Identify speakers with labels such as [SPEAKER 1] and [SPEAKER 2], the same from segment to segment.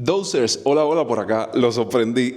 [SPEAKER 1] Dosers, hola, hola por acá, los sorprendí.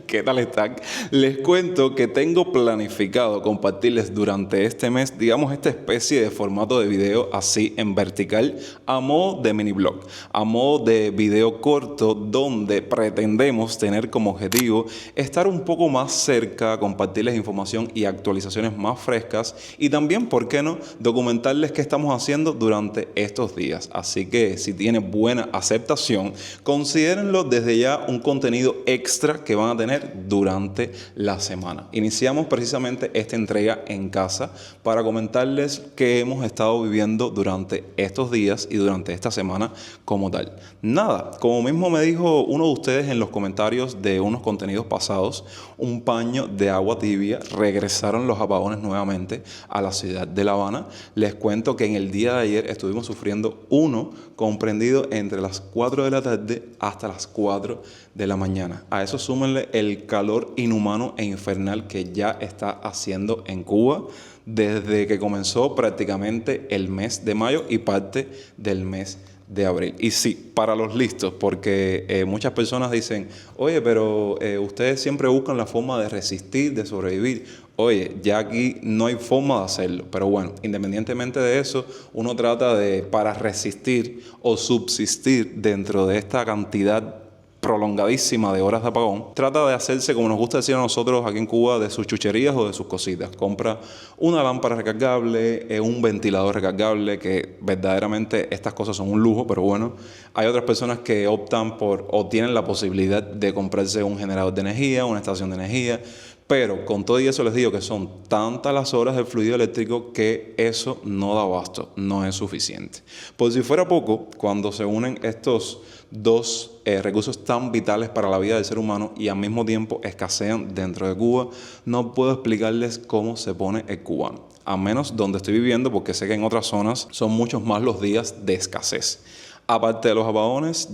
[SPEAKER 1] ¿Qué tal están? Les cuento que tengo planificado compartirles durante este mes, digamos, esta especie de formato de video así en vertical, a modo de mini blog, a modo de video corto, donde pretendemos tener como objetivo estar un poco más cerca, compartirles información y actualizaciones más frescas y también, ¿por qué no?, documentarles qué estamos haciendo durante estos días. Así que si tiene buena aceptación, considérenlo desde ya un contenido extra que van a tener durante la semana. Iniciamos precisamente esta entrega en casa para comentarles qué hemos estado viviendo durante estos días y durante esta semana como tal. Nada, como mismo me dijo uno de ustedes en los comentarios de unos contenidos pasados, un paño de agua tibia, regresaron los apagones nuevamente a la ciudad de La Habana. Les cuento que en el día de ayer estuvimos sufriendo uno comprendido entre las 4 de la tarde hasta las 4 de la mañana. A eso súmenle el calor inhumano e infernal que ya está haciendo en Cuba desde que comenzó prácticamente el mes de mayo y parte del mes de abril. Y sí, para los listos, porque muchas personas dicen, oye, pero ustedes siempre buscan la forma de resistir, de sobrevivir. Oye, ya aquí no hay forma de hacerlo, pero bueno, independientemente de eso, uno trata de, para resistir o subsistir dentro de esta cantidad prolongadísima de horas de apagón, trata de hacerse, como nos gusta decir a nosotros aquí en Cuba, de sus chucherías o de sus cositas. Compra una lámpara recargable, un ventilador recargable, que verdaderamente estas cosas son un lujo, pero bueno, hay otras personas que optan por o tienen la posibilidad de comprarse un generador de energía, una estación de energía, pero con todo y eso les digo que son tantas las horas del fluido eléctrico que eso no da abasto, no es suficiente. Por si fuera poco, cuando se unen estos dos recursos tan vitales para la vida del ser humano y al mismo tiempo escasean dentro de Cuba, no puedo explicarles cómo se pone el cubano. A menos donde estoy viviendo, porque sé que en otras zonas son muchos más los días de escasez. Aparte de los apagones,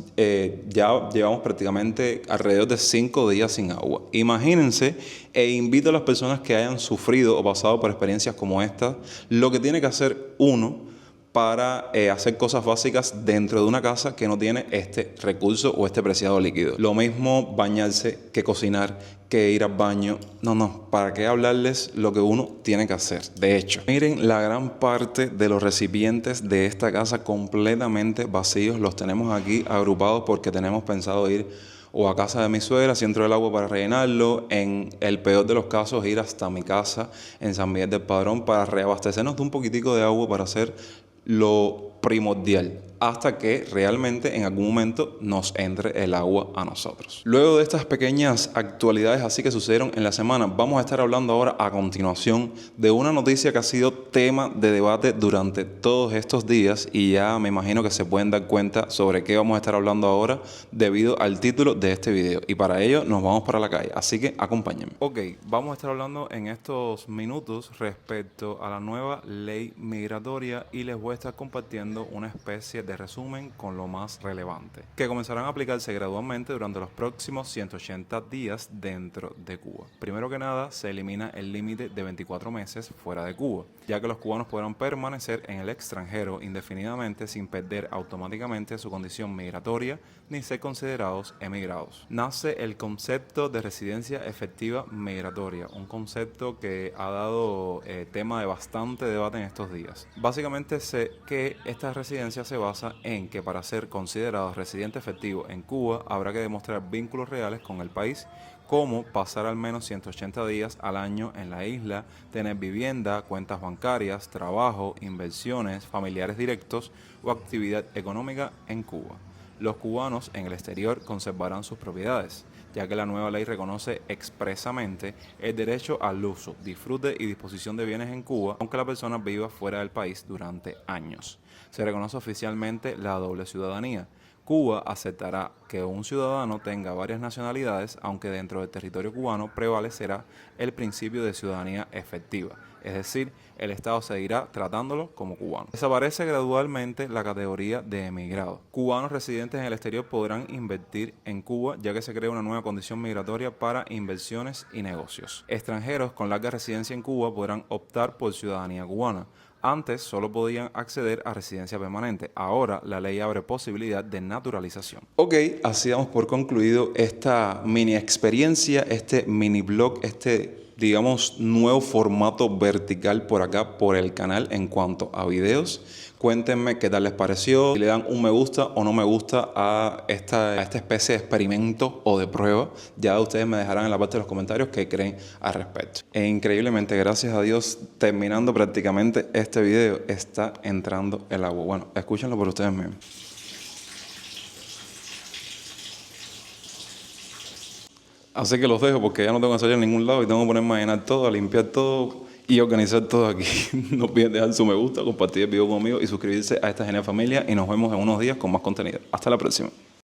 [SPEAKER 1] ya llevamos prácticamente alrededor de 5 días sin agua. Imagínense, e invito a las personas que hayan sufrido o pasado por experiencias como esta, lo que tiene que hacer uno para hacer cosas básicas dentro de una casa que no tiene este recurso o este preciado líquido. Lo mismo bañarse que cocinar, que ir al baño. No, ¿para qué hablarles lo que uno tiene que hacer? De hecho, miren la gran parte de los recipientes de esta casa completamente vacíos. Los tenemos aquí agrupados porque tenemos pensado ir o a casa de mi suegra, si entro el agua para rellenarlo, en el peor de los casos ir hasta mi casa en San Miguel del Padrón para reabastecernos de un poquitico de agua para hacer lo primordial hasta que realmente en algún momento nos entre el agua a nosotros. Luego de estas pequeñas actualidades así que sucedieron en la semana, vamos a estar hablando ahora a continuación de una noticia que ha sido tema de debate durante todos estos días y ya me imagino que se pueden dar cuenta sobre qué vamos a estar hablando ahora debido al título de este video, y para ello nos vamos para la calle, así que acompáñenme. Ok, vamos a estar hablando en estos minutos respecto a la nueva ley migratoria y les voy a estar compartiendo una especie de resumen con lo más relevante, que comenzarán a aplicarse gradualmente durante los próximos 180 días dentro de Cuba. Primero que nada, se elimina el límite de 24 meses fuera de Cuba, ya que los cubanos podrán permanecer en el extranjero indefinidamente sin perder automáticamente su condición migratoria ni ser considerados emigrados. Nace el concepto de residencia efectiva migratoria, un concepto que ha dado tema de bastante debate en estos días. Básicamente sé que esta residencia se basa en que para ser considerados residente efectivo en Cuba habrá que demostrar vínculos reales con el país, como pasar al menos 180 días al año en la isla, tener vivienda, cuentas bancarias, trabajo, inversiones, familiares directos o actividad económica en Cuba. Los cubanos en el exterior conservarán sus propiedades, ya que la nueva ley reconoce expresamente el derecho al uso, disfrute y disposición de bienes en Cuba, aunque la persona viva fuera del país durante años. Se reconoce oficialmente la doble ciudadanía. Cuba aceptará que un ciudadano tenga varias nacionalidades, aunque dentro del territorio cubano prevalecerá el principio de ciudadanía efectiva, es decir, el Estado seguirá tratándolo como cubano. Desaparece gradualmente la categoría de emigrado. Cubanos residentes en el exterior podrán invertir en Cuba, ya que se crea una nueva condición migratoria para inversiones y negocios. Extranjeros con larga residencia en Cuba podrán optar por ciudadanía cubana. Antes solo podían acceder a residencia permanente. Ahora la ley abre posibilidad de naturalización. Ok, así damos por concluido esta mini experiencia, este mini blog, digamos, nuevo formato vertical por acá, por el canal en cuanto a videos. Cuéntenme qué tal les pareció, si le dan un me gusta o no me gusta a esta especie de experimento o de prueba. Ya ustedes me dejarán en la parte de los comentarios qué creen al respecto. E increíblemente, gracias a Dios, terminando prácticamente este video, está entrando el agua. Bueno, escúchenlo por ustedes mismos. Así que los dejo porque ya no tengo que salir a ningún lado y tengo que ponerme a llenar todo, a limpiar todo y organizar todo aquí. No olviden dejar su me gusta, compartir el video conmigo y suscribirse a esta genial familia y nos vemos en unos días con más contenido. Hasta la próxima.